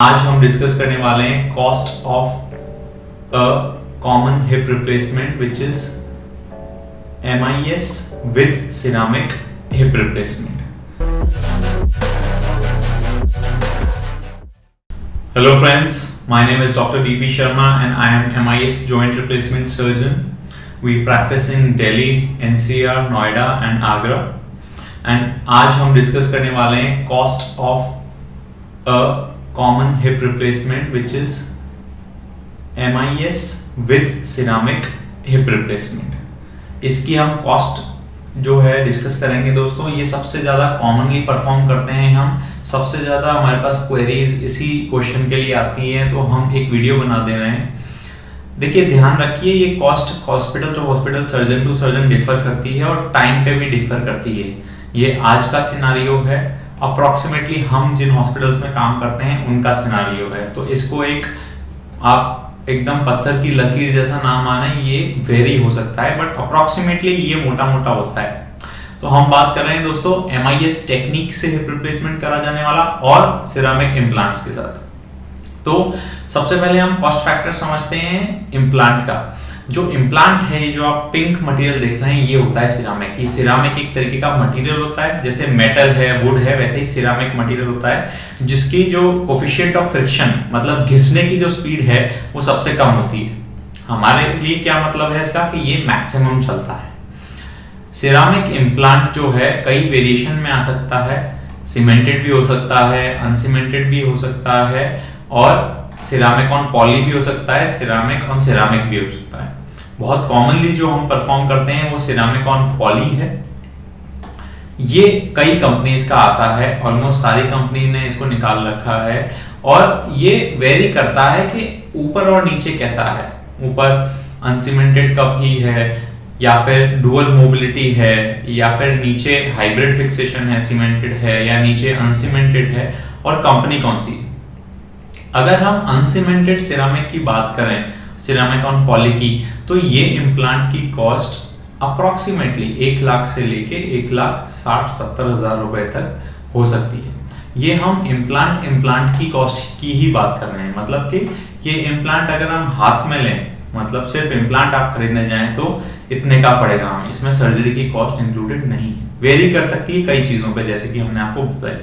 आज हम डिस्कस करने वाले हैं cost of a common hip replacement which is MIS with ceramic hip replacement. Hello friends, my name is doctor DP Sharma and I am MIS joint replacement surgeon. We practise in Delhi, NCR, Noida and Agra. And आज हम discuss करने वाले हैं cost of a common hip replacement which is MIS with ceramic hip replacement। इसकी हम cost जो है discuss करेंगे दोस्तों। ये सबसे ज़्यादा कॉमनली परफॉर्म करते हैं हम, सबसे ज़्यादा हमारे पास क्वेरीज इसी क्वेश्चन के लिए आती हैं, तो हम एक वीडियो बना दे रहे हैं। देखिए, ध्यान रखिए, ये cost hospital to hospital, surgeon to surgeon differ करती है और टाइम पे भी डिफर करती है। ये आज का सिनारियो है, अप्रोक्सीमेटली हम जिन हॉस्पिटल्स में काम करते हैं उनका सिनारियो है। तो इसको एक आप एकदम पत्थर की लकीर जैसा ना माने, ये वेरी हो सकता है, बट अप्रोक्सीमेटली ये मोटा मोटा होता है। तो हम बात कर रहे हैं दोस्तों MIS टेक्निक से हिप रिप्लेसमेंट करा जाने वाला और सिरामिक इम्प्लांट्स के साथ। तो सबसे पहले हम कॉस्ट फैक्टर समझते हैं इम्प्लांट का। जो इम्प्लांट है, जो आप पिंक मटेरियल देख रहे हैं, ये होता है सिरामिक। ये सिरामिक एक तरीके का मटेरियल होता है, जैसे मेटल है, वुड है, वैसे ही सिरामिक मटेरियल होता है, जिसकी जो कोफिशिएंट ऑफ फ्रिक्शन, मतलब घिसने की जो स्पीड है, वो सबसे कम होती है। हमारे लिए क्या मतलब है इसका कि ये मैक्सिमम चलता है। सिरामिक इम्प्लांट जो है कई वेरिएशन में आ सकता है, सीमेंटेड भी हो सकता है, अनसीमेंटेड भी हो सकता है, और सिरामिक ऑन पॉली भी हो सकता है, सिरामिक ऑन सिरामिक भी हो सकता है। बहुत कॉमनली जो हम परफॉर्म करते हैं वो सिरामिक ऑन पॉली है। ये कई कंपनीज का आता है, ऑलमोस्ट सारी कंपनी ने इसको निकाल रखा है, और ये वेरी करता है कि ऊपर और नीचे कैसा है। ऊपर अनसीमेंटेड कप ही है, या फिर डुअल मोबिलिटी है, या फिर नीचे हाइब्रिड फिक्सेशन है, सीमेंटेड है, या नीचे अनसीमेंटेड है, और कंपनी कौन सी है। अगर हम अनसीमेंटेड सिरामिक की बात करें, सिरामिक ऑन पॉली की, तो ये इम्प्लांट की कॉस्ट अप्रोक्सीमेटली 1 लाख से लेके 1,60,70,000 रुपए तक हो सकती है। ये हम इम्प्लांट की कॉस्ट की ही बात कर रहे हैं, मतलब कि ये इम्प्लांट अगर हम हाथ में लें, मतलब सिर्फ इम्प्लांट आप खरीदने जाएं तो इतने का पड़ेगा हमें, इसमें सर्जरी की कॉस्ट इंक्लूडेड नहीं है। वेरी कर सकती है कई चीजों पे, जैसे कि हमने आपको बताया,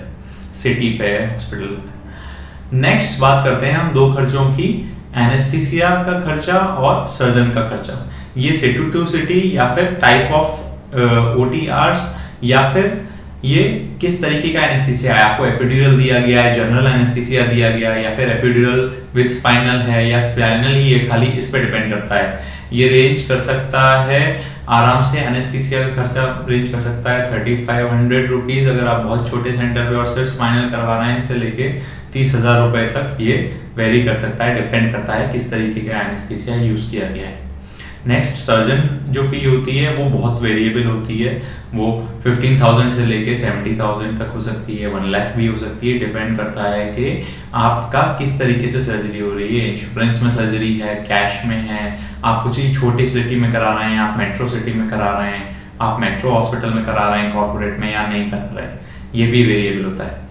सिटी पे, हॉस्पिटल पे। नेक्स्ट बात करते हैं हम दो खर्चों की, एनेस्थीसिया का खर्चा और सर्जन का खर्चा। ये सिटी टू सिटी, या फिर टाइप ऑफ OTRs, या फिर ये किस तरीके का एनेस्थीसिया है। आपको एपिड्यूरल दिया गया है, जनरल एनेस्थीसिया दिया गया है, या फिर एपिड्यूरल विद स्पाइनल है, या स्पाइनल ही है खाली, इस पे डिपेंड करता है। ये रेंज कर सकता है आराम से, एनेस्थीसिया का खर्चा रेंज कर सकता है 3500 रुपीज अगर आप बहुत छोटे सेंटर पे और सिर्फ स्पाइनल करवा रहे हैं, से लेके 30,000 रुपए तक ये वेरी कर सकता है, डिपेंड करता है किस तरीके का एनेस्थीसिया यूज किया गया है। नेक्स्ट, सर्जन जो फी होती है वो बहुत वेरिएबल होती है, वो 15,000 से लेके 70,000 तक हो सकती है, 1 लाख भी हो सकती है, डिपेंड करता है कि आपका किस तरीके से सर्जरी हो रही है। इंश्योरेंस में सर्जरी है, कैश में है, आप कुछ ही छोटी सिटी में करा रहे हैं, आप मेट्रो सिटी में करा रहे हैं, आप मेट्रो हॉस्पिटल में करा रहे हैं कॉर्पोरेट में, या नहीं करा रहे हैं, ये भी वेरिएबल होता है।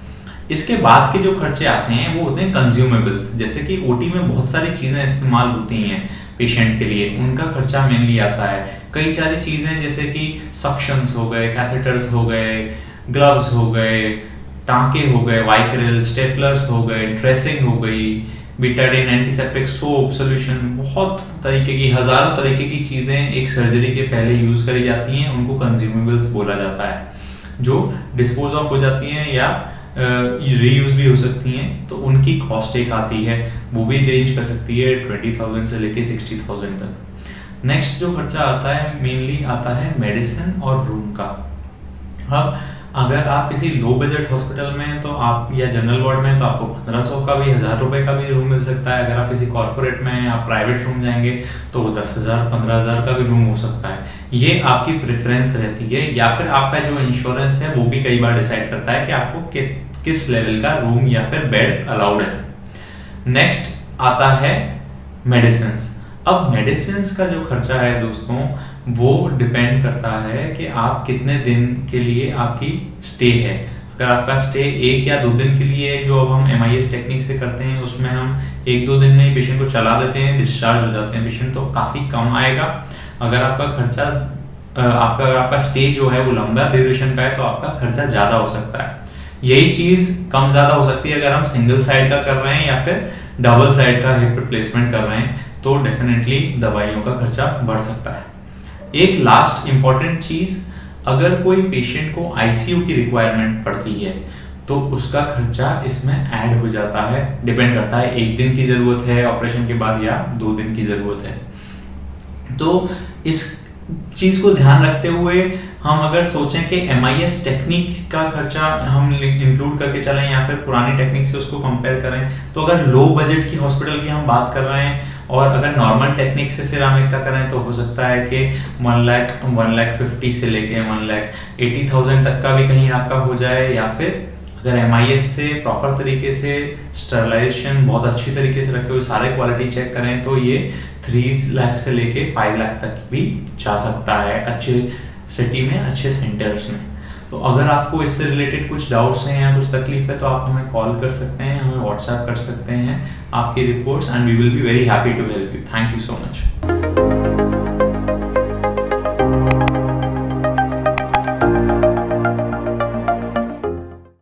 इसके बाद के जो खर्चे आते हैं वो होते हैं कंज्यूमेबल्स, जैसे कि OT में बहुत सारी चीजें इस्तेमाल होती हैं पेशेंट के लिए, उनका खर्चा मेनली आता है। कई सारी चीजें जैसे कि सक्शंस हो गए, कैथेटर्स हो गए, ग्लव्स हो गए, टांके हो गए, वाइक्रिल, स्टेपलर्स हो गए, ड्रेसिंग हो गई, बीटाडीन, एंटीसेप्टिक, सोप, सॉल्यूशन, बहुत तरीके की, हजारों तरीके की चीजें एक सर्जरी के पहले यूज करी जाती हैं, उनको कंज्यूमेबल्स बोला जाता है, जो डिस्पोज ऑफ हो जाती हैं या रीयूज भी हो सकती हैं। तो उनकी कॉस्ट एक आती है, वो भी रेंज कर सकती है 20,000 से लेके 60,000 तक। नेक्स्ट जो खर्चा आता है मेनली आता है मेडिसिन और रूम का। अब अगर आप किसी लो बजट हॉस्पिटल में तो आप, या जनरल वार्ड में, तो आपको 1500 का भी, 1000 रुपए का भी रूम मिल सकता है। अगर आप किसी कॉर्पोरेट में या प्राइवेट रूम जाएंगे तो वो 10,000 15,000 का भी रूम हो सकता है। ये आपकी प्रेफरेंस रहती है, या फिर आपका जो इंश्योरेंस है वो भी कई बार डिसाइड करता है कि आपको किस लेवल का रूम या फिर बेड अलाउड है। नेक्स्ट आता है मेडिसिन। अब मेडिसिन का जो खर्चा है दोस्तों, वो डिपेंड करता है कि आप कितने दिन के लिए आपकी स्टे है। अगर आपका स्टे 1 या 2 दिन के लिए जो अब हम MIS टेक्निक से करते हैं उसमें हम 1-2 दिन में ही पेशेंट को चला देते हैं, डिस्चार्ज हो जाते हैं पेशेंट, तो काफ़ी कम आएगा। अगर आपका खर्चा अगर आपका स्टे जो है वो लंबा ड्यूरेशन का है तो आपका खर्चा ज़्यादा हो सकता है। यही चीज़ कम ज़्यादा हो सकती है अगर हम सिंगल साइड का कर रहे हैं या फिर डबल साइड का हिप रिप्लेसमेंट कर रहे हैं, तो डेफिनेटली दवाइयों का खर्चा बढ़ सकता है। एक लास्ट इंपॉर्टेंट चीज़, अगर कोई पेशेंट को ICU की रिक्वायरमेंट पड़ती है तो उसका खर्चा इसमें ऐड हो जाता है। डिपेंड करता है 1 दिन की ज़रूरत है ऑपरेशन के बाद या 2 दिन की ज़रूरत है। तो इस चीज़ को ध्यान रखते हुए हम अगर सोचें कि MIS टेक्निक का खर्चा हम इंक्लूड करके चलें या फिर पुरानी टेक्निक से उसको कंपेयर करें, तो अगर लो बजट की हॉस्पिटल की हम बात कर रहे हैं और अगर नॉर्मल टेक्निक से सिरामिक का करें तो हो सकता है कि 1,50,000 से लेके 1,80,000 तक का भी कहीं आपका हो जाए, या फिर अगर MIS से प्रॉपर तरीके से स्टरलाइजेशन बहुत अच्छी तरीके से रखे हुए सारे क्वालिटी चेक करें तो ये 3 लाख से लेके 5 लाख तक भी जा सकता है अच्छे सिटी में, अच्छे सेंटर्स में। तो अगर आपको इससे रिलेटेड कुछ डाउट्स हैं या कुछ तकलीफ है तो आप हमें कॉल कर सकते हैं, हमें व्हाट्सएप कर सकते हैं आपकी reports, and we will be very happy to help you. Thank you so much.